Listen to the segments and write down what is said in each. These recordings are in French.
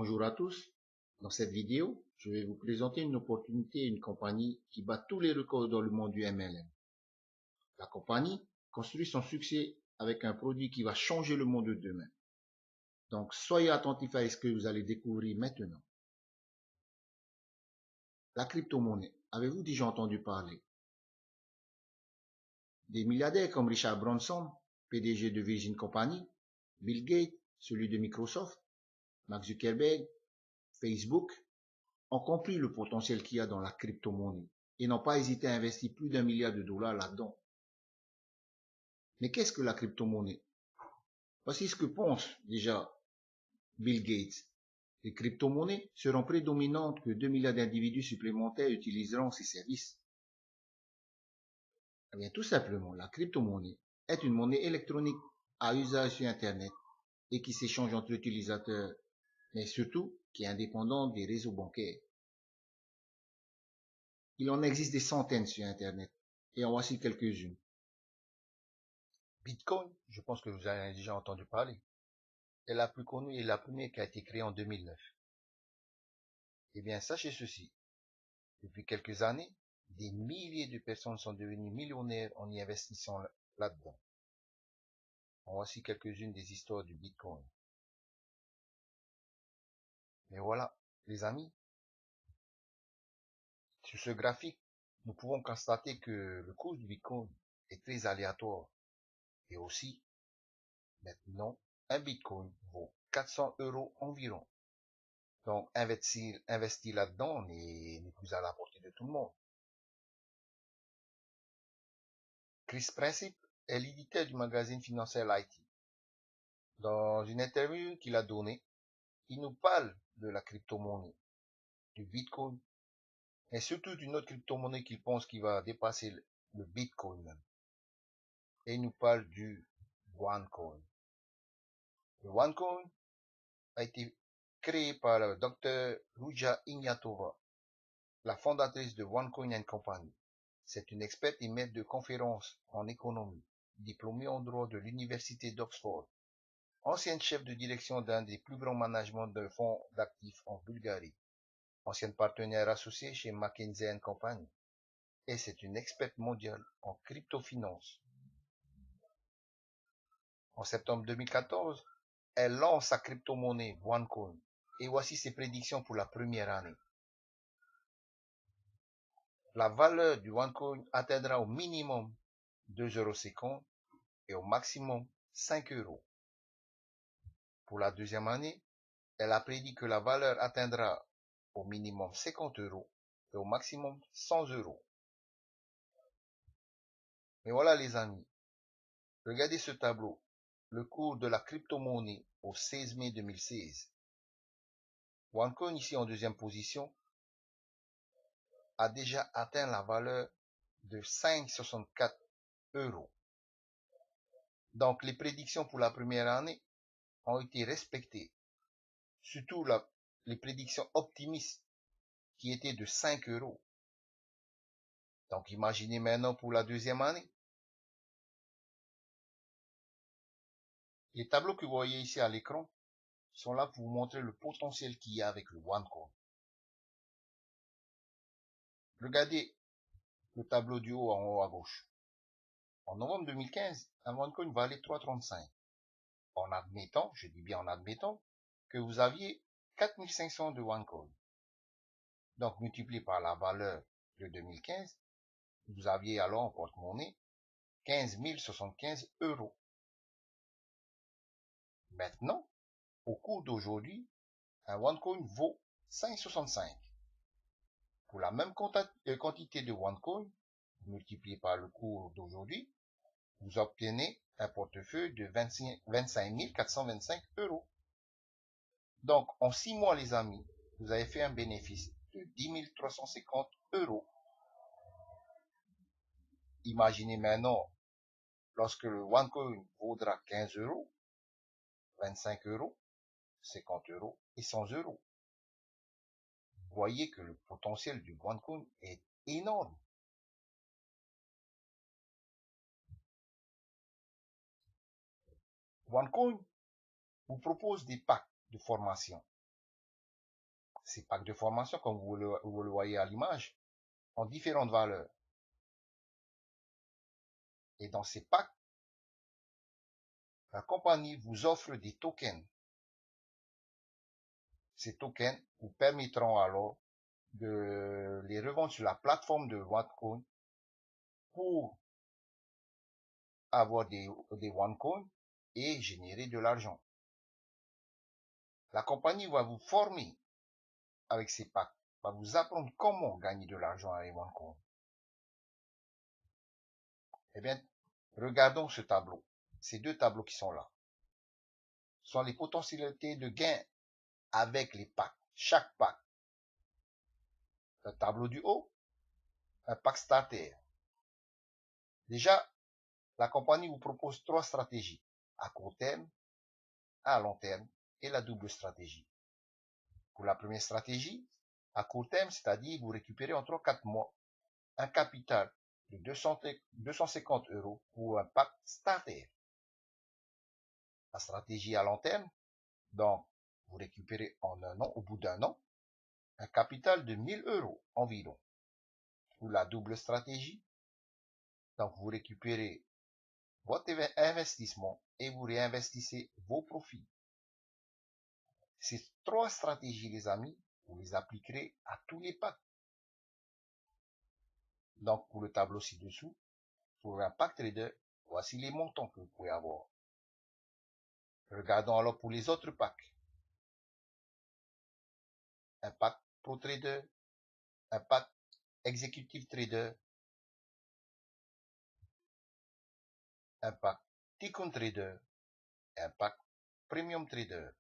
Bonjour à tous. Dans cette vidéo, je vais vous présenter une opportunité et une compagnie qui bat tous les records dans le monde du MLM. La compagnie construit son succès avec un produit qui va changer le monde de demain. Donc, soyez attentifs à ce que vous allez découvrir maintenant. La crypto-monnaie. Avez-vous déjà entendu parler? Des milliardaires comme Richard Branson, PDG de Virgin Company, Bill Gates, celui de Microsoft, Mark Zuckerberg, Facebook, ont compris le potentiel qu'il y a dans la crypto-monnaie et n'ont pas hésité à investir plus d'1 milliard de dollars là-dedans. Mais qu'est-ce que la crypto-monnaie? Voici ce que pense déjà Bill Gates. Les crypto-monnaies seront prédominantes que 2 milliards d'individus supplémentaires utiliseront ces services. Eh bien, tout simplement, la crypto-monnaie est une monnaie électronique à usage sur Internet et qui s'échange entre utilisateurs, mais surtout qui est indépendante des réseaux bancaires. Il en existe des centaines sur Internet et en voici quelques-unes. Bitcoin, je pense que vous en avez déjà entendu parler, est la plus connue et la première qui a été créée en 2009. Eh bien, sachez ceci, depuis quelques années, des milliers de personnes sont devenues millionnaires en y investissant là-dedans. En voici quelques-unes des histoires du Bitcoin. Mais voilà, les amis, sur ce graphique, nous pouvons constater que le cours du Bitcoin est très aléatoire. Et aussi, maintenant, un Bitcoin vaut 400 € environ. Donc, investir là-dedans n'est plus à la portée de tout le monde. Chris Princip est l'éditeur du magazine financier Light. Dans une interview qu'il a donnée, il nous parle de la crypto-monnaie, du Bitcoin, et surtout d'une autre crypto-monnaie qu'il pense qui va dépasser le Bitcoin même. Et il nous parle du OneCoin. Le OneCoin a été créé par le Dr. Ruja Ignatova, la fondatrice de OneCoin & Company. C'est une experte et maître de conférences en économie, diplômée en droit de l'université d'Oxford, ancienne chef de direction d'un des plus grands managements de fonds d'actifs en Bulgarie, ancienne partenaire associée chez McKinsey & Company, et c'est une experte mondiale en crypto-finance. En septembre 2014, elle lance sa crypto-monnaie OneCoin, et voici ses prédictions pour la première année. La valeur du OneCoin atteindra au minimum 2,50 € et au maximum 5 €. Pour la deuxième année, elle a prédit que la valeur atteindra au minimum 50 € et au maximum 100 €. Mais voilà les amis, regardez ce tableau, le cours de la crypto-monnaie au 16 mai 2016. OneCoin ici en deuxième position a déjà atteint la valeur de 5,64 €. Donc les prédictions pour la première année ont été respectées, surtout les prédictions optimistes qui étaient de 5 €. Donc imaginez maintenant pour la deuxième année. Les tableaux que vous voyez ici à l'écran sont là pour vous montrer le potentiel qu'il y a avec le OneCoin. Regardez le tableau du haut en haut à gauche. En novembre 2015, un OneCoin valait 3,35. En admettant, je dis bien en admettant, que vous aviez 4500 de OneCoin. Donc multiplié par la valeur de 2015, vous aviez alors en porte-monnaie 15 075 €. Maintenant, au cours d'aujourd'hui, un OneCoin vaut 5,65. Pour la même quantité de OneCoin, multiplié par le cours d'aujourd'hui, vous obtenez un portefeuille de 25 425 €. Donc, en 6 mois, les amis, vous avez fait un bénéfice de 10 350 €. Imaginez maintenant, lorsque le OneCoin vaudra 15 €, 25 €, 50 € et 100 €. Voyez que le potentiel du OneCoin est énorme. OneCoin vous propose des packs de formation ces packs de formation, comme vous le voyez à l'image, ont différentes valeurs. Et dans ces packs, la compagnie vous offre des tokens. Ces tokens vous permettront alors de les revendre sur la plateforme de OneCoin pour avoir des OneCoin et générer de l'argent. La compagnie va vous former avec ces packs, va vous apprendre comment gagner de l'argent avec OneCoin. Eh bien, regardons ce tableau. Ces deux tableaux qui sont là sont les potentialités de gain avec les packs. Chaque pack. Le tableau du haut, un pack starter. Déjà, la compagnie vous propose 3 stratégies. À court terme, à long terme et la double stratégie. Pour la première stratégie, à court terme, c'est-à-dire vous récupérez en 3-4 mois un capital de 250 € pour un pack starter. La stratégie à long terme, donc vous récupérez en un an, au bout d'un an, un capital de 1000 € environ. Pour la double stratégie, donc vous récupérez votre investissement et vous réinvestissez vos profits. Ces 3 stratégies, les amis, vous les appliquerez à tous les packs. Donc, pour le tableau ci-dessous, pour un pack trader, voici les montants que vous pouvez avoir. Regardons alors pour les autres packs. Un pack Pro Trader, un pack Executive Trader, un pack Tycoon Trader, et un pack Premium Trader.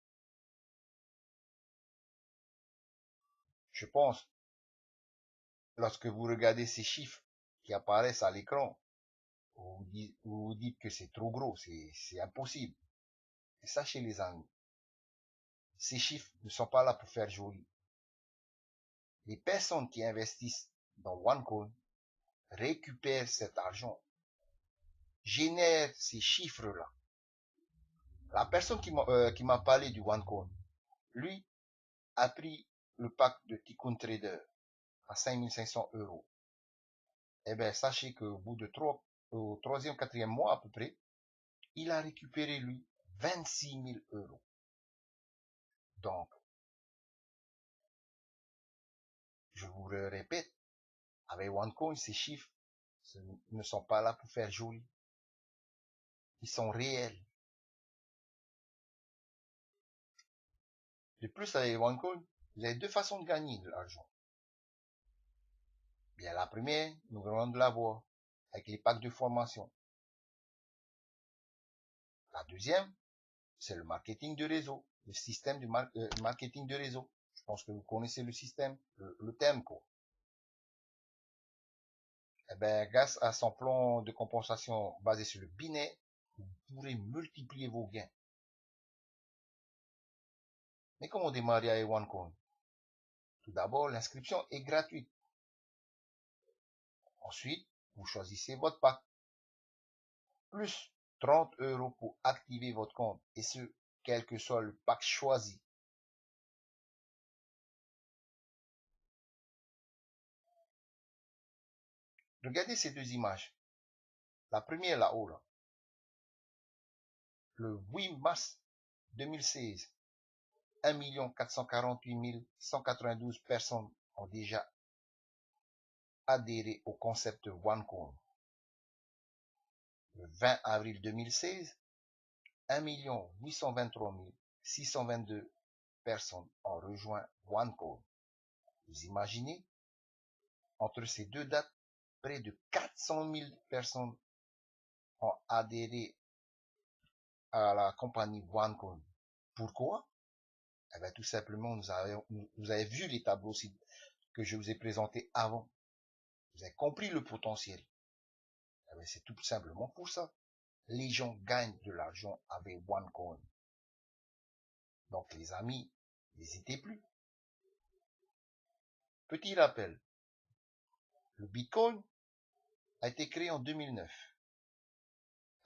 Je pense, lorsque vous regardez ces chiffres qui apparaissent à l'écran, vous vous dites que c'est trop gros, c'est impossible. Et sachez les amis, ces chiffres ne sont pas là pour faire joli. Les personnes qui investissent dans OneCoin récupèrent cet argent, génèrent ces chiffres-là. La personne qui m'a parlé du OneCoin, lui, a pris le pack de Tycoon Trader à 5500 €. Eh bien, sachez qu'au bout de au 3e, 4e mois à peu près, il a récupéré, lui, 26 000 €. Donc, je vous le répète, avec OneCoin, ces chiffres ne sont pas là pour faire joli. Ils sont réels. De plus, avec OneCoin, vous avez 2 façons de gagner de l'argent. Bien, la première, nous venons de la voir, avec les packs de formation. La deuxième, c'est le marketing de réseau, le système de marketing de réseau. Je pense que vous connaissez le système, le thème, quoi. Eh bien, grâce à son plan de compensation basé sur le binaire, vous pourrez multiplier vos gains. Mais comment démarrer avec OneCoin? Tout d'abord, l'inscription est gratuite. Ensuite, vous choisissez votre pack. Plus 30 € pour activer votre compte. Et ce, quel que soit le pack choisi. Regardez ces deux images. La première là-haut, là. Le 8 mars 2016, 1 448 192 personnes ont déjà adhéré au concept OneCoin. Le 20 avril 2016, 1 823 622 personnes ont rejoint OneCoin. Vous imaginez, entre ces deux dates, près de 400 000 personnes ont adhéré à la compagnie OneCoin. Pourquoi? Eh bien, tout simplement, vous avez vu les tableaux que je vous ai présentés avant. Vous avez compris le potentiel. Eh bien, c'est tout simplement pour ça. Les gens gagnent de l'argent avec OneCoin. Donc, les amis, n'hésitez plus. Petit rappel. Le Bitcoin a été créé en 2009.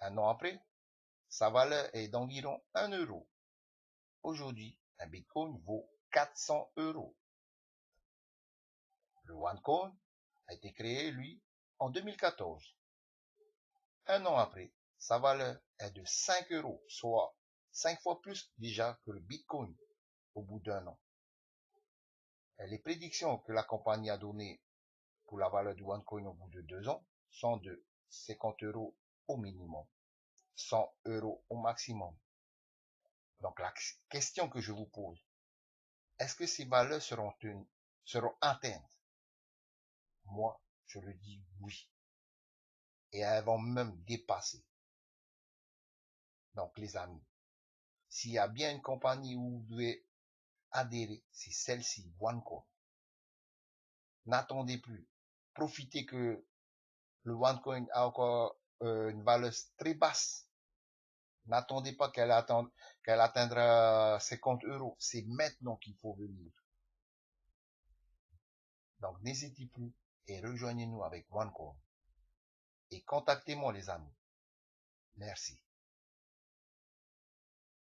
Un an après, sa valeur est d'environ 1 €. Aujourd'hui, un Bitcoin vaut 400 €. OneCoin a été créé, lui, en 2014. Un an après, sa valeur est de 5 euros, soit 5 fois plus déjà que le Bitcoin au bout d'un an. Et les prédictions que la compagnie a données pour la valeur du OneCoin au bout de 2 ans sont de 50 euros au minimum, 100 euros au maximum. Donc la question que je vous pose, est-ce que ces valeurs seront atteintes? Moi, je le dis oui. Et elles vont même dépasser. Donc les amis, s'il y a bien une compagnie où vous devez adhérer, c'est celle-ci, OneCoin. N'attendez plus. Profitez que le OneCoin a encore une valeur très basse. N'attendez pas qu'elle atteindra 50 euros. C'est maintenant qu'il faut venir. Donc n'hésitez plus et rejoignez-nous avec OneCoin. Et contactez-moi les amis. Merci.